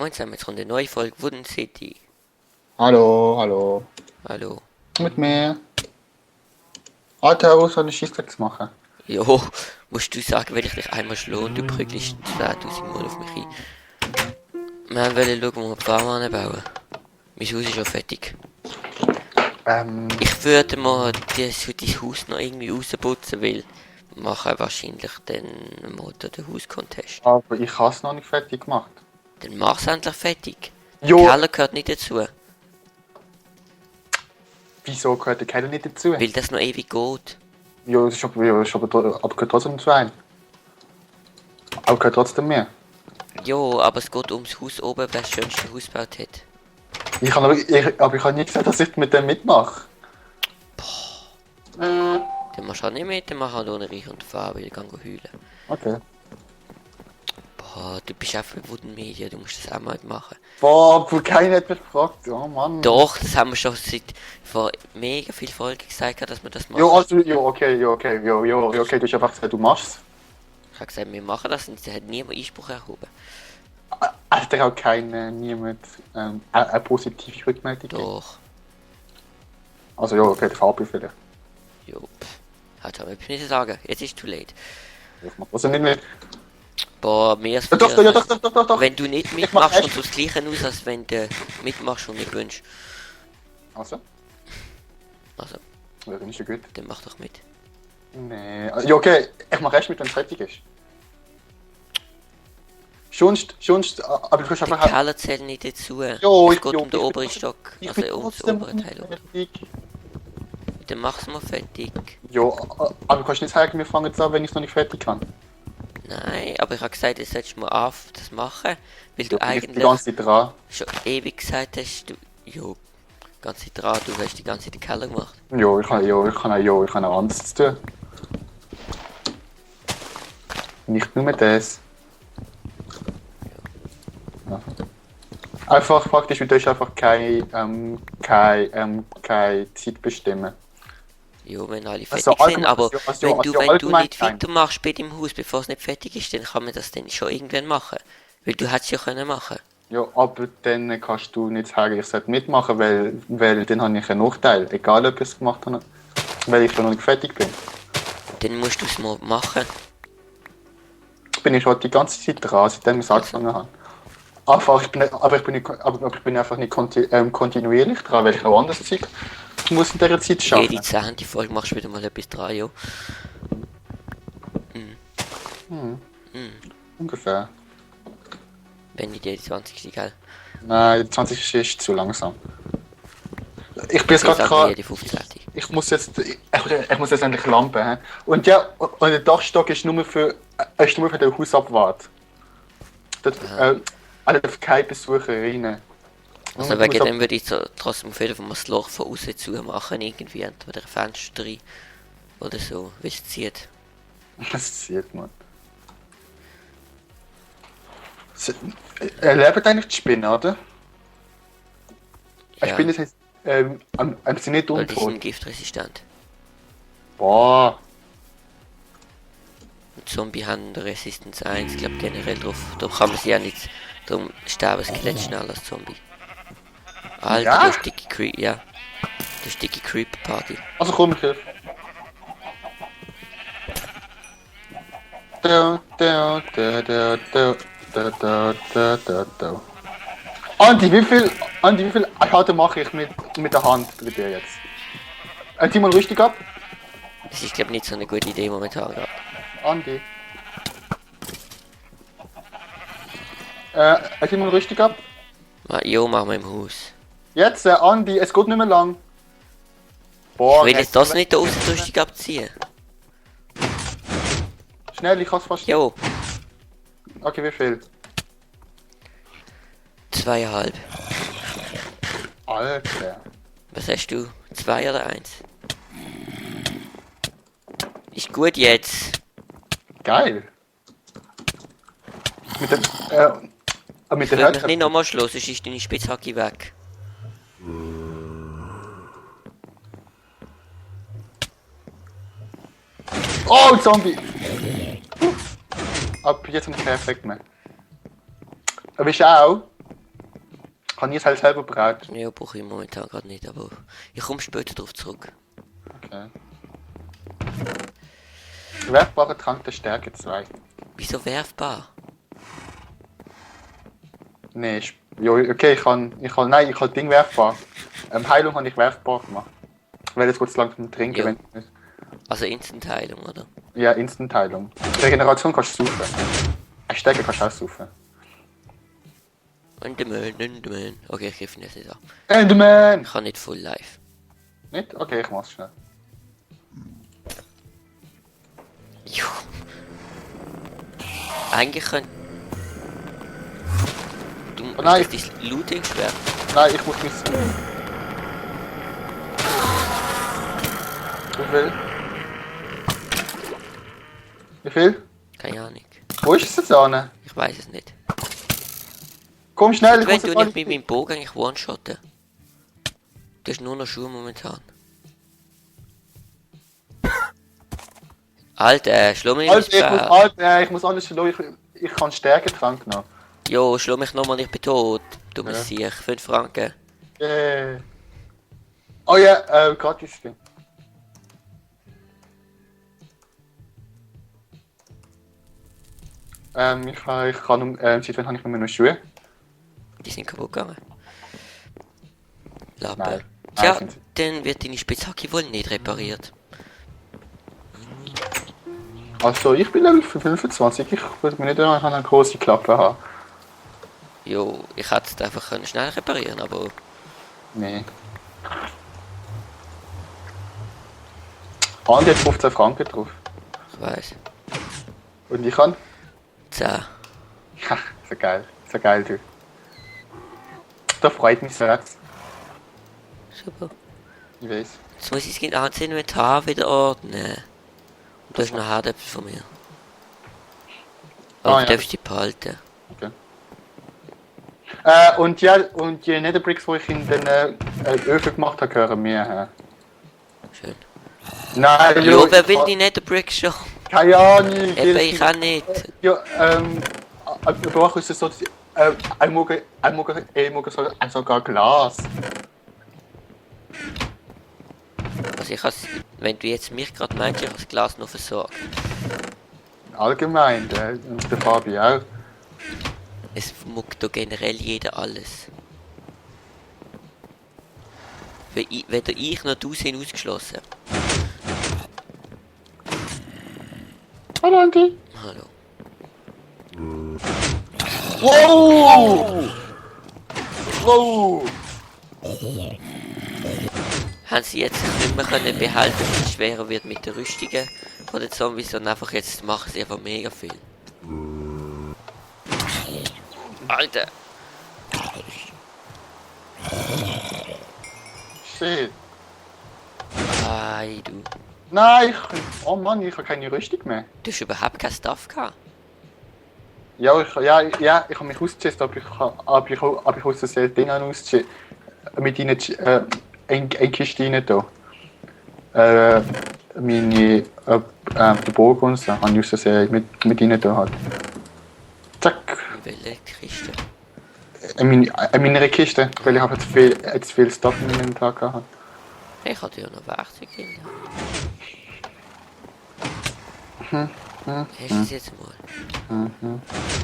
Moin zusammen, jetzt kommt eine neue Folge Wooden City. Hallo, hallo. Hallo. Mit mir. Alter, wo soll ich Schießtricks machen? Jo, musst du sagen, wenn ich dich einmal schlage und du prügelst 2000 Mal auf mich ein. Wir wollen schauen, wo wir die Farm anbauen. Mein Haus ist schon fertig. Ich würde mal dein Haus noch irgendwie rausputzen, weil wir machen wahrscheinlich den Motor den Haus-Contest. Aber ich habe es noch nicht fertig gemacht. Dann mach's endlich fertig. Der Jo. Keller gehört nicht dazu, Wieso gehört der Keller nicht dazu? weil das noch ewig geht. Jo, das ist aber gehört trotzdem zu einem. Aber gehört trotzdem mehr. Jo, aber es geht ums Haus oben, wer das schönste Haus gebaut hat. Ich habe nie gesagt, dass ich mit dem mitmache. Dann machst du auch nicht mit, dann mach halt ohne Reich und Farbe, ich kann heulen. Okay. Boah, du bist auch für Wooden Media, du musst das auch mal machen. Boah, keiner hat mich gefragt. Oh Mann. Doch, das haben wir schon seit vor mega viel Folgen gesagt, dass wir das machen. Jo, also, okay, okay, du hast einfach gesagt, du machst. Ich habe gesagt, wir machen das und es hat niemand Einspruch erhoben. Also, da hat niemand eine positive Rückmeldung gegeben. Doch, Also, ja, okay, der Fabio vielleicht. jo, hat schon etwas nicht sagen, jetzt ist es too late. Ich mach das nicht mehr. Boah, mehr als Ja, doch. Wenn du nicht mitmachst, kommt es das Gleiche aus, als wenn du mitmachst und nicht wünschst. Also? Also, Ja, dann ist ja gut. dann mach doch mit. Nee. Ja, okay, ich mach erst mit, wenn es fertig ist. Sonst, aber du kannst Der einfach... Keller zählt nicht dazu. Jo, Es geht jo, um den ich- oberen Stock, Ich also bin um das trotzdem obere nicht Teil. fertig. Dann mach's mal fertig. Ja, aber du kannst nicht sagen, wir fangen jetzt an, wenn ich es noch nicht fertig kann. Nein, aber ich habe gesagt, du solltest mal auf das machen, weil du Ja, bin ich die eigentlich ganze Zeit dran. schon ewig gesagt hast, du, jo, die ganze Zeit dran, du hast die ganze Zeit den Keller gemacht. Ich kann auch anderes zu tun. Nicht nur das. Ja. Einfach praktisch, du darfst einfach keine Zeit bestimmen. Jo, wenn alle Also fertig sind, allgemein- aber also wenn du allgemein nicht nein. weitermachst bei dem Haus, bevor es nicht fertig ist, dann kann man das dann schon irgendwann machen. Weil du hättest ja können machen. Ja, aber dann kannst du nicht sagen, ich sollte mitmachen, weil dann habe ich einen Nachteil. Egal, ob ich es gemacht habe, weil ich schon noch nicht fertig bin. Dann musst du es mal machen. Bin ich schon die ganze Zeit dran, seitdem ich es angefangen habe. Aber ich bin einfach nicht kontinuierlich dran, weil ich auch anders Zeug muss in dieser Zeit schaffen. Jede 10. Folge machst du wieder mal etwas dran, jo. Ungefähr. Wenn nicht jede 20. gell? Nein, die 20 ist zu langsam. Ich bin jetzt Ich gerade sag dran. jede 15. Ich muss jetzt endlich Lampen haben. Und ja, und der Dachstock ist nur für den Hausabwart. Das, alle keine Besucher rein. Also wegen dem würde ich so trotzdem auf jeden Fall mal das Loch von außen zu machen, irgendwie entweder ein Fenster rein oder so, wie es zieht. Das sieht man. Erlebt eigentlich die Spinne, oder? Ja, Ich bin jetzt sie nicht weil die sind untot. giftresistent. Boah. Und Zombie haben Resistance 1, ich glaube generell drauf. Darum kann man sie ja nicht. Darum sterben Skelett schneller als Zombie. Alter, Ja? du Sticky Creep, ja. Du Sticky Creep Party. Also komm, ich helfe. Andi, wie viel Karte mache ich mit der Hand bei dir jetzt? Zieh mal richtig ab. Das ist glaube nicht so eine gute Idee momentan gerade. Andi. Zieh mal richtig ab. Jo, machen wir im Haus. Jetzt, Andi, es geht nicht mehr lang. Boah, Ich will jetzt das nicht da außen abziehen. Schnell, ich kann es fast. Jo, Okay, wie viel? 2,5. Alter. Was hast du? 2 oder 1? Ist gut jetzt. Geil. Mit dem, mit Ich der will mich nicht nochmal schlagen, sonst ist deine Spitzhacke weg. Oh, Zombie! Ab jetzt habe ich keinen Effekt mehr. Aber ich auch. Kann ich es halt selber braten? Ja, brauche ich momentan gerade nicht, aber ich komme später drauf zurück. Okay. Werfbarer Trank der Stärke 2. Wieso werfbar? Nee, ja, okay, nein, ich kann Ding werfbar. Heilung habe ich werfbar gemacht. Weil jetzt kurz langsam trinken, Ja. wenn Also Instant-Heilung, oder? ja, Instant-Heilung. Regeneration kannst du saufen. Stärke kannst du auch saufen. Enderman. Okay, ich greife ihn jetzt nicht an. Enderman! Ich kann nicht full life. Nicht? Okay, ich mach's schnell. Jo. Eigentlich könnte... Du musst nein. dein Looting schwer. Nein, ich muss mich... Wie viel? Wie viel? Keine Ahnung. Wo ist es jetzt an? Ich weiß es nicht. Komm schnell, ich Wenn muss du jetzt nicht alles... mit meinem Bogen eigentlich one-shotten. Du hast nur noch Schuhe momentan. Alter, schlau mich nicht Ich muss alles verloren. Ich kann Stärketrank noch. Jo, schlau mich nochmal, ich bin tot. Du Ja. musst sich 5 Franken. Oh ja, gratis Ding. Ich kann, seit wann habe ich nur noch Schuhe? Die sind kaputt gegangen. Lappe. Nein. Ja, Nein, sind sie. dann wird deine Spitzhacke wohl nicht repariert. Also, ich bin Level 25, ich würde mir nicht eine große Klappe haben. Jo, ich hätte es einfach schnell reparieren können, aber Nee. Andi hat 15 Franken drauf. ich weiß. Und ich kann? 10. Ja, so geil, du. Da freut mich sehr. Super. Ich weiß. Jetzt muss ich das ganze Inventar wieder ordnen. Und du hast noch Herdäpfel von mir. Aber Ah, du ja. darfst die behalten. Okay. Und die Netherbricks, die ich in den Öfen gemacht habe, gehören mir. Schön. Nein, Jo, wer will die Netherbricks schon? Keine Ahnung. Eben, ich auch nicht. Ja, bei euch ist es so, dass ich mag sogar Glas. Also ich has, wenn du jetzt mich gerade meinst, ich habe das Glas noch versorgt. Allgemein, und der Fabi auch. Es muckt da generell jeder alles. Weder ich noch du sind ausgeschlossen. Hallo Andi. Hallo. Wow! Wow! Haben sie jetzt nicht mehr können behalten, dass es schwerer wird mit den Rüstungen von den Zombies, sondern einfach jetzt machen sie einfach mega viel. Alter! Shit. Ei, du. Nein, oh Mann, ich habe keine Rüstung mehr. Du hast überhaupt kein Stuff gehabt. Ich habe mich ausgecheckt, aber ich aus den Dingen ausgecheckt. Mit ihnen eine Kiste rein da. Meine der Bogen und so, habe ich aus mit ihnen da halt. Zack. In welcher Kiste? In meiner Kiste, weil ich habe zu viel Stuff in meinem Tag gehabt. Ich hatte ja noch Werkzeug in Hast du es jetzt mal?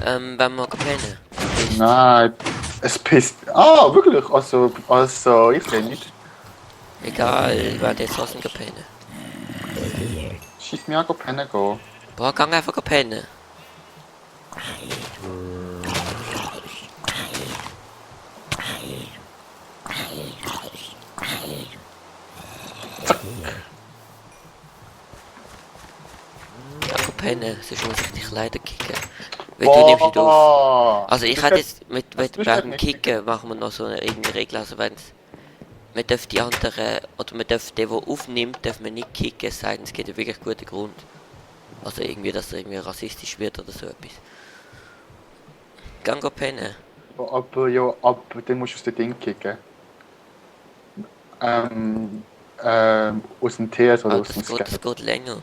Wenn wir pennen. Ist Nein, es pisst. Ah, wirklich? Also ich sehe nicht. egal, ich werde jetzt draußen pennen. Schieß mir auch pennen gehen. Boah, gang einfach pennen. Gang pennen, sonst muss ich dich leider kicken. Weil du nimmst nicht auf. Also ich hätte jetzt mit beim Kicken machen wir noch so eine eigene Regel, also wenn's man darf die anderen, oder man darf den, der aufnimmt, darf man nicht kicken, es sei denn, es gibt einen wirklich guten Grund. Also irgendwie, dass er irgendwie rassistisch wird oder so etwas. Gang pennen. Aber den musst du aus dem Ding kicken. Aus dem TS oder Ah, aus dem das Skype. geht länger.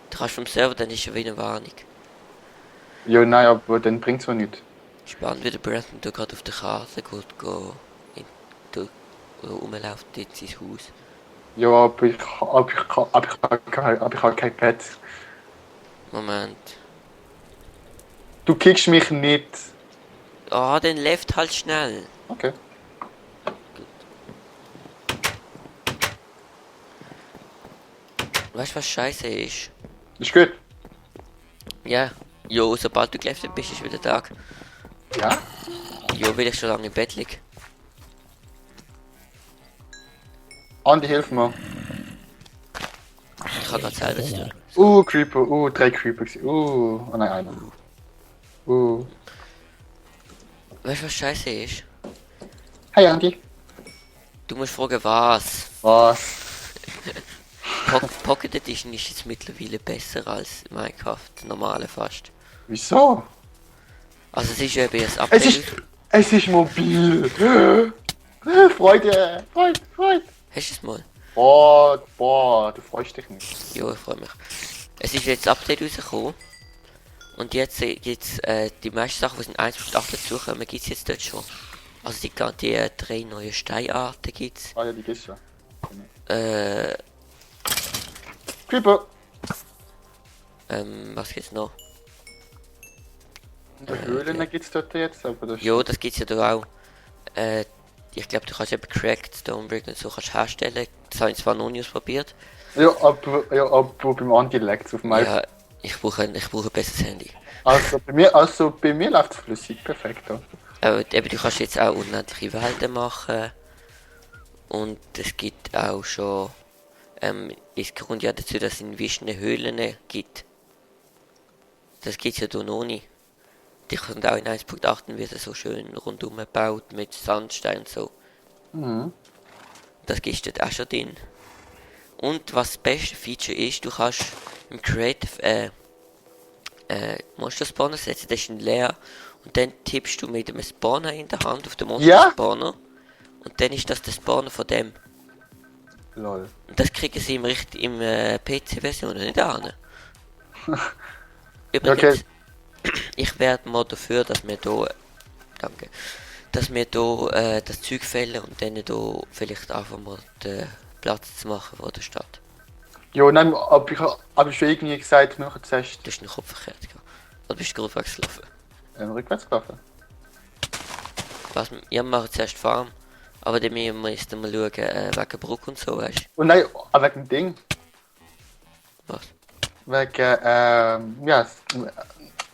Du kannst vom Server, dann ist schon wieder eine Warnung. Ja, nein, aber dann bringt's auch nichts. Spannend, wie der Brandon da gerade auf der Karte geht, da rumläuft jetzt sein Haus. Ja, aber ich habe kein Pet. Moment. Du kickst mich nicht. Ah, dann läuft halt schnell. Okay. Weißt du, was scheiße ist? Ist gut. Ja. Jo, sobald du gelaufen bist, ist wieder Tag. Ja? Jo, weil ich schon lange im Bett liege. Andi, hilf mir. Ich kann gerade selber zu tun. Creeper. 3 Creeper. Oh nein, einer. Weißt du, was scheiße ist? Hey Andi. Du musst fragen, was? Was? Pocket Edition ist jetzt mittlerweile besser als Minecraft, normale fast. Wieso? Also es ist eben ein Update. Es ist mobil. Freude. Freude. Hast du es mal? Boah, du freust dich nicht. Jo, ich freue mich. Es ist jetzt ein Update rausgekommen. Und jetzt gibt's die meisten Sachen, die in 1.8 dazukommen, gibt's jetzt dort schon. Also die 3 neue Steinarten gibt's. Ah ja, die gibt's ja. Creeper! Creeper. Was gibt's noch? In der Höhlen gibt's dort jetzt, aber das Jo, das gibt's ja da auch. Ich glaube, du kannst eben Cracked Stonebrick und so kannst herstellen. Das habe ich zwar noch nie ausprobiert. Ja, aber beim Andi lag's auf dem iPhone. Ja, ich brauche ein besseres Handy. Also bei mir läuft's flüssig, perfekt. Ja. Aber eben, du kannst jetzt auch unendliche Welten machen. Und es gibt auch schon... es kommt ja dazu, dass es in Wischen Höhlen gibt. Das gibt's ja da noch nicht. Die kommt auch in 1.8 wird so schön rundum gebaut mit Sandstein und so. Mhm. Das gibt's dort auch schon drin. Und was das beste Feature ist, du kannst im Creative Monster Spawner setzen, das ist ein leer. Und dann tippst du mit einem Spawner in der Hand auf den Monster Spawner. Und dann ist das der Spawner von dem. Lol. Und das kriegen sie im PC-Version nicht an. Übrigens, ich werde mal dafür, dass wir hier, danke, dass wir hier das Zeug fällen und dann hier vielleicht einfach mal den Platz zu machen vor der Stadt. Ja, nein, aber ich schon irgendwie gesagt, wir machen zuerst Du hast den Kopf verkehrt gehabt. Oder bist du gerade weggelaufen? rückwärts gelaufen. Was? Ja, wir machen zuerst Farm. Aber dann müssen wir jetzt mal schauen, wegen Bruck und so, weißt Und nein, wegen dem Ding. du? Was? Wegen, ja,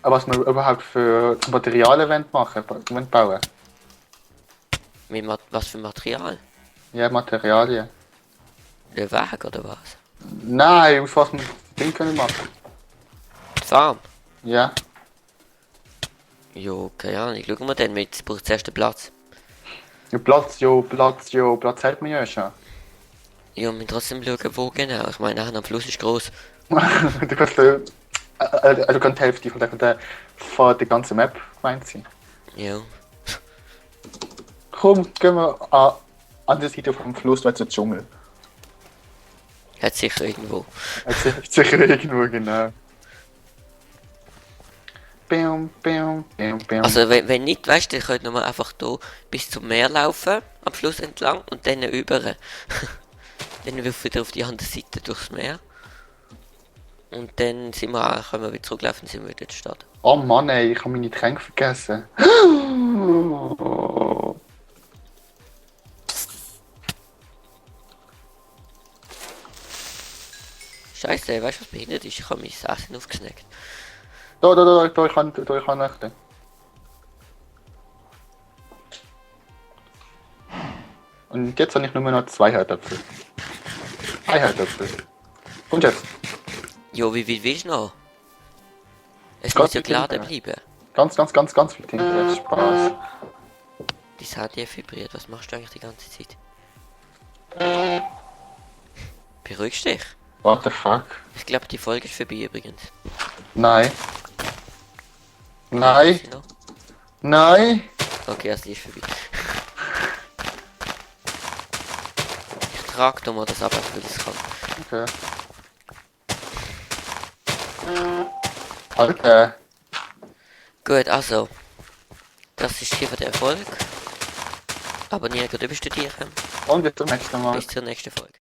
was wir überhaupt für Materialien machen bauen. Was für Material? Ja, Materialien. Der Weg oder was? Nein, aus was wir das Ding können machen. Die Farm? Ja. Jo, keine Ahnung, schauen wir dann mit, es braucht zuerst den Platz. Ja, Platz hat man ja schon. Ja, wir müssen trotzdem schauen, wo genau. Ich meine, nachher am Fluss ist groß. Du kannst, also kann die Hälfte von der ganzen Map gemeint sein. Ja. Komm, gehen wir an der Seite vom Fluss, weil es ein Dschungel. Hat sicher irgendwo. Sicher irgendwo, genau. Bam. Also wenn nicht, weißt du, dann könnt wir einfach hier bis zum Meer laufen, am Fluss entlang und dann über. Dann wieder auf die andere Seite durchs Meer. Und dann können wir wieder zurücklaufen und sind wir wieder in der Stadt. Oh Mann, ey, ich habe meine Tränke vergessen. Scheiße, weißt du, was behindert ist? Ich habe mein Essen aufgesnackt. Da, ich kann nicht. Und jetzt habe ich nur noch 2 Herdöpfel. 3 Herdöpfel. Und jetzt? Jo, wie viel willst du noch? Es Ganz muss ja viel geladen Tinte. bleiben. Ganz viel Tinte. Jetzt Spaß. Dein Handy vibriert, was machst du eigentlich die ganze Zeit? Beruhigst dich? What the fuck? Ich glaube, die Folge ist vorbei übrigens. Nein. Ist sie noch? Nein. Okay, also die ist vorbei. Ich trage doch mal das ab, weil ich es kann. Okay. Gut, also. Das ist hier für den Erfolg. Abonnieren und überstudieren. Und bis zum nächsten Mal. Bis zur nächsten Folge.